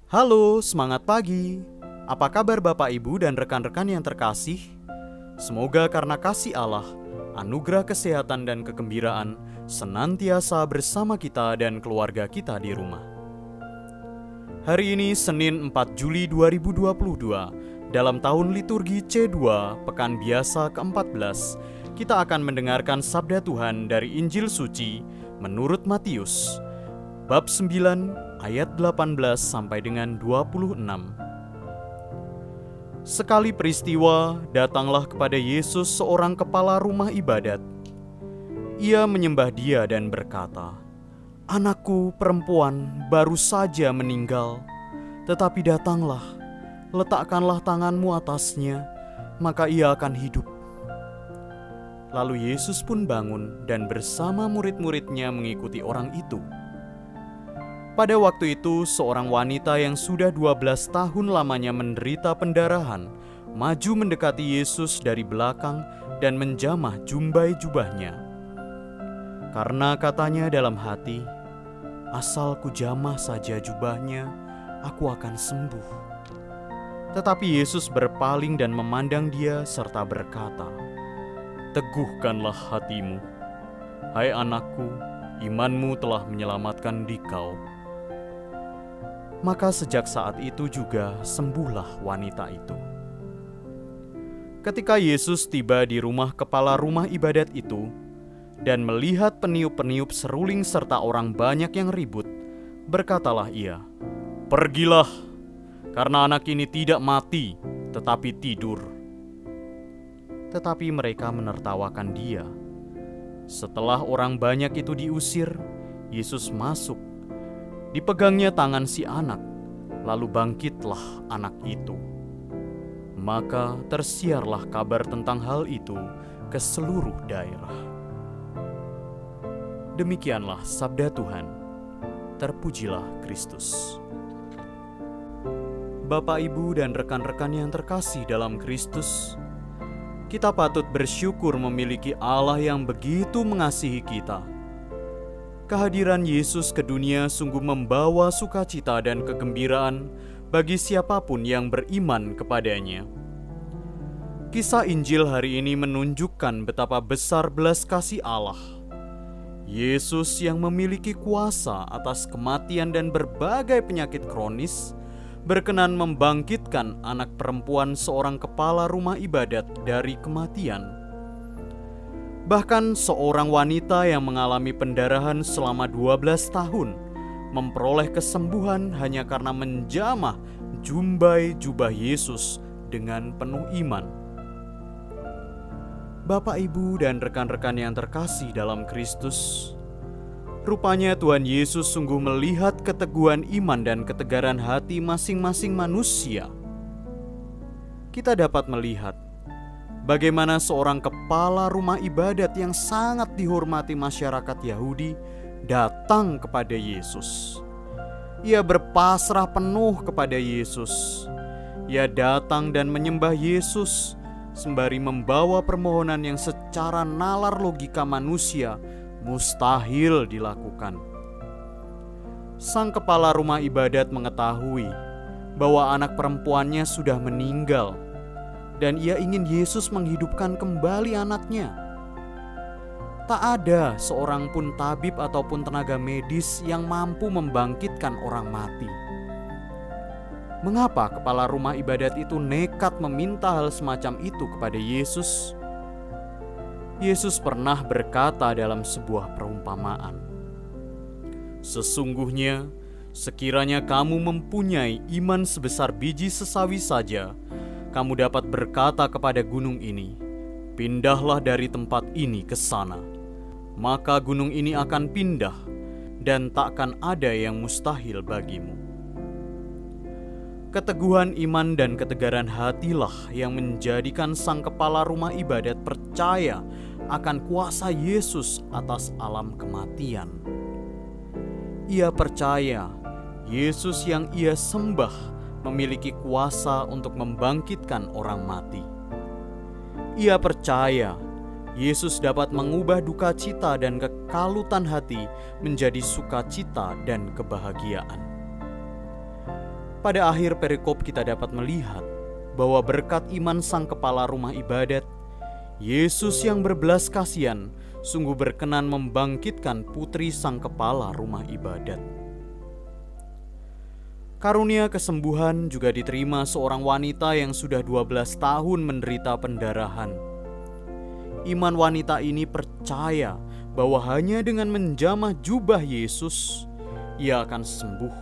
Halo, semangat pagi. Apa kabar Bapak Ibu dan rekan-rekan yang terkasih? Semoga karena kasih Allah, anugerah kesehatan dan kegembiraan senantiasa bersama kita dan keluarga kita di rumah. Hari ini Senin 4 Juli 2022, dalam tahun liturgi C2, Pekan Biasa ke-14, kita akan mendengarkan sabda Tuhan dari Injil Suci menurut Matius, bab 9 ayat 18 sampai dengan 26. Sekali peristiwa, datanglah kepada Yesus seorang kepala rumah ibadat. Ia menyembah Dia dan berkata, "Anakku perempuan baru saja meninggal, tetapi datanglah, letakkanlah tanganmu atasnya, maka ia akan hidup." Lalu Yesus pun bangun dan bersama murid-muridnya mengikuti orang itu. Pada waktu itu, seorang wanita yang sudah 12 tahun lamanya menderita pendarahan, maju mendekati Yesus dari belakang dan menjamah jumbai jubahnya. Karena katanya dalam hati, "Asal ku jamah saja jubahnya, aku akan sembuh." Tetapi Yesus berpaling dan memandang dia serta berkata, "Teguhkanlah hatimu. Hai anakku, imanmu telah menyelamatkan dikau." Maka sejak saat itu juga sembuhlah wanita itu. Ketika Yesus tiba di rumah kepala rumah ibadat itu dan melihat peniup-peniup seruling serta orang banyak yang ribut, berkatalah ia, "Pergilah, karena anak ini tidak mati, tetapi tidur." Tetapi mereka menertawakan dia. Setelah orang banyak itu diusir, Yesus masuk. Dipegangnya tangan si anak, lalu bangkitlah anak itu. Maka tersiarlah kabar tentang hal itu ke seluruh daerah. Demikianlah sabda Tuhan. Terpujilah Kristus. Bapak, Ibu, dan rekan-rekan yang terkasih dalam Kristus, kita patut bersyukur memiliki Allah yang begitu mengasihi kita. Kehadiran Yesus ke dunia sungguh membawa sukacita dan kegembiraan bagi siapapun yang beriman kepadanya. Kisah Injil hari ini menunjukkan betapa besar belas kasih Allah. Yesus yang memiliki kuasa atas kematian dan berbagai penyakit kronis, berkenan membangkitkan anak perempuan seorang kepala rumah ibadat dari kematian. Bahkan seorang wanita yang mengalami pendarahan selama 12 tahun memperoleh kesembuhan hanya karena menjamah jumbai jubah Yesus dengan penuh iman. Bapak, Ibu, dan rekan-rekan yang terkasih dalam Kristus, rupanya Tuhan Yesus sungguh melihat keteguhan iman dan ketegaran hati masing-masing manusia. Kita dapat melihat bagaimana seorang kepala rumah ibadat yang sangat dihormati masyarakat Yahudi datang kepada Yesus. Ia berpasrah penuh kepada Yesus. Ia datang dan menyembah Yesus sembari membawa permohonan yang secara nalar logika manusia mustahil dilakukan. Sang kepala rumah ibadat mengetahui bahwa anak perempuannya sudah meninggal, dan ia ingin Yesus menghidupkan kembali anaknya. Tak ada seorang pun tabib ataupun tenaga medis yang mampu membangkitkan orang mati. Mengapa kepala rumah ibadat itu nekat meminta hal semacam itu kepada Yesus? Yesus pernah berkata dalam sebuah perumpamaan, "Sesungguhnya, sekiranya kamu mempunyai iman sebesar biji sesawi saja, kamu dapat berkata kepada gunung ini, 'Pindahlah dari tempat ini ke sana.' Maka gunung ini akan pindah, dan takkan ada yang mustahil bagimu." Keteguhan iman dan ketegaran hatilah yang menjadikan sang kepala rumah ibadat percaya akan kuasa Yesus atas alam kematian. Ia percaya Yesus yang ia sembah memiliki kuasa untuk membangkitkan orang mati. Ia percaya Yesus dapat mengubah duka cita dan kekalutan hati menjadi sukacita dan kebahagiaan. Pada akhir perikop kita dapat melihat bahwa berkat iman sang kepala rumah ibadat, Yesus yang berbelas kasihan sungguh berkenan membangkitkan putri sang kepala rumah ibadat. Karunia kesembuhan juga diterima seorang wanita yang sudah 12 tahun menderita pendarahan. Iman wanita ini percaya bahwa hanya dengan menjamah jubah Yesus, ia akan sembuh.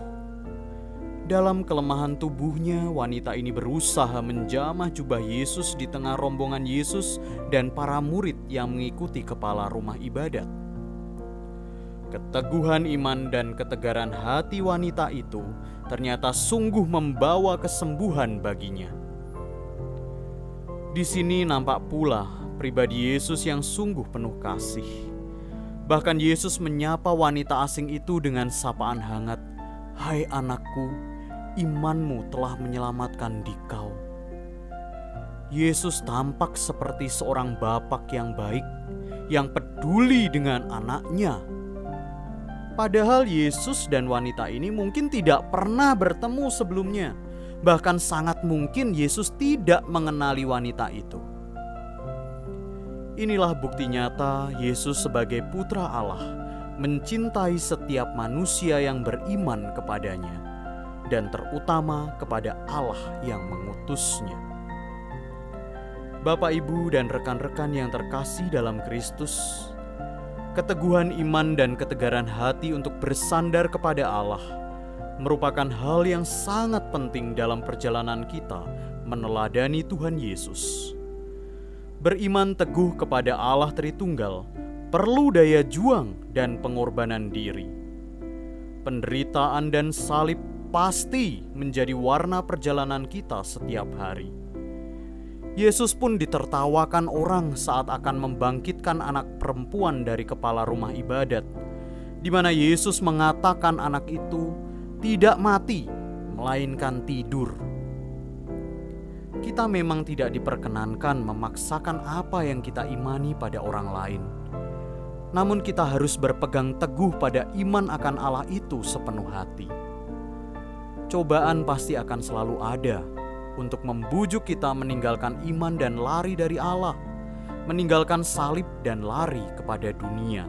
Dalam kelemahan tubuhnya, wanita ini berusaha menjamah jubah Yesus di tengah rombongan Yesus dan para murid yang mengikuti kepala rumah ibadat. Keteguhan iman dan ketegaran hati wanita itu ternyata sungguh membawa kesembuhan baginya. Di sini nampak pula pribadi Yesus yang sungguh penuh kasih. Bahkan Yesus menyapa wanita asing itu dengan sapaan hangat, "Hai anakku, imanmu telah menyelamatkan dikau." Yesus tampak seperti seorang bapak yang baik, yang peduli dengan anaknya. Padahal Yesus dan wanita ini mungkin tidak pernah bertemu sebelumnya. Bahkan sangat mungkin Yesus tidak mengenali wanita itu. Inilah bukti nyata Yesus sebagai Putra Allah mencintai setiap manusia yang beriman kepadanya, dan terutama kepada Allah yang mengutusnya. Bapak, Ibu, dan rekan-rekan yang terkasih dalam Kristus, keteguhan iman dan ketegaran hati untuk bersandar kepada Allah merupakan hal yang sangat penting dalam perjalanan kita meneladani Tuhan Yesus. Beriman teguh kepada Allah Tritunggal perlu daya juang dan pengorbanan diri. Penderitaan dan salib pasti menjadi warna perjalanan kita setiap hari. Yesus pun ditertawakan orang saat akan membangkitkan anak perempuan dari kepala rumah ibadat, di mana Yesus mengatakan anak itu tidak mati, melainkan tidur. Kita memang tidak diperkenankan memaksakan apa yang kita imani pada orang lain. Namun kita harus berpegang teguh pada iman akan Allah itu sepenuh hati. Cobaan pasti akan selalu ada untuk membujuk kita meninggalkan iman dan lari dari Allah, meninggalkan salib dan lari kepada dunia.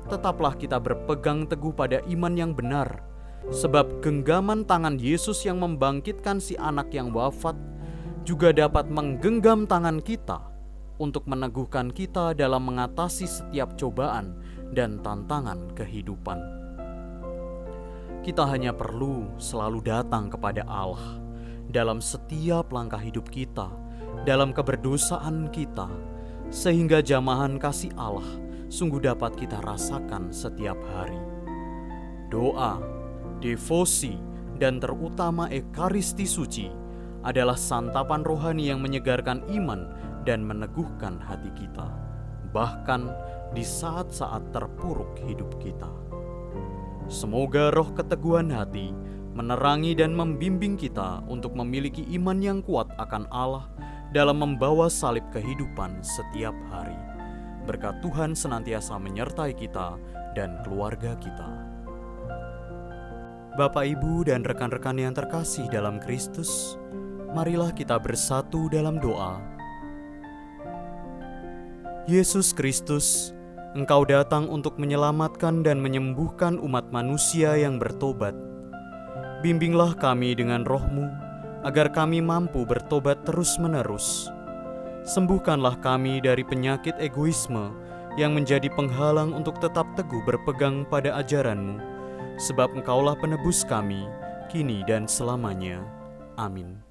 Tetaplah kita berpegang teguh pada iman yang benar, sebab genggaman tangan Yesus yang membangkitkan si anak yang wafat juga dapat menggenggam tangan kita untuk meneguhkan kita dalam mengatasi setiap cobaan dan tantangan kehidupan. Kita hanya perlu selalu datang kepada Allah dalam setiap langkah hidup kita, dalam keberdosaan kita, sehingga jamahan kasih Allah sungguh dapat kita rasakan setiap hari. Doa, devosi, dan terutama Ekaristi Suci adalah santapan rohani yang menyegarkan iman dan meneguhkan hati kita, bahkan di saat-saat terpuruk hidup kita. Semoga roh keteguhan hati menerangi dan membimbing kita untuk memiliki iman yang kuat akan Allah dalam membawa salib kehidupan setiap hari. Berkat Tuhan senantiasa menyertai kita dan keluarga kita. Bapak, Ibu, dan rekan-rekan yang terkasih dalam Kristus, marilah kita bersatu dalam doa. Yesus Kristus, Engkau datang untuk menyelamatkan dan menyembuhkan umat manusia yang bertobat. Bimbinglah kami dengan roh-Mu, agar kami mampu bertobat terus-menerus. Sembuhkanlah kami dari penyakit egoisme yang menjadi penghalang untuk tetap teguh berpegang pada ajaran-Mu, sebab Engkaulah penebus kami, kini dan selamanya. Amin.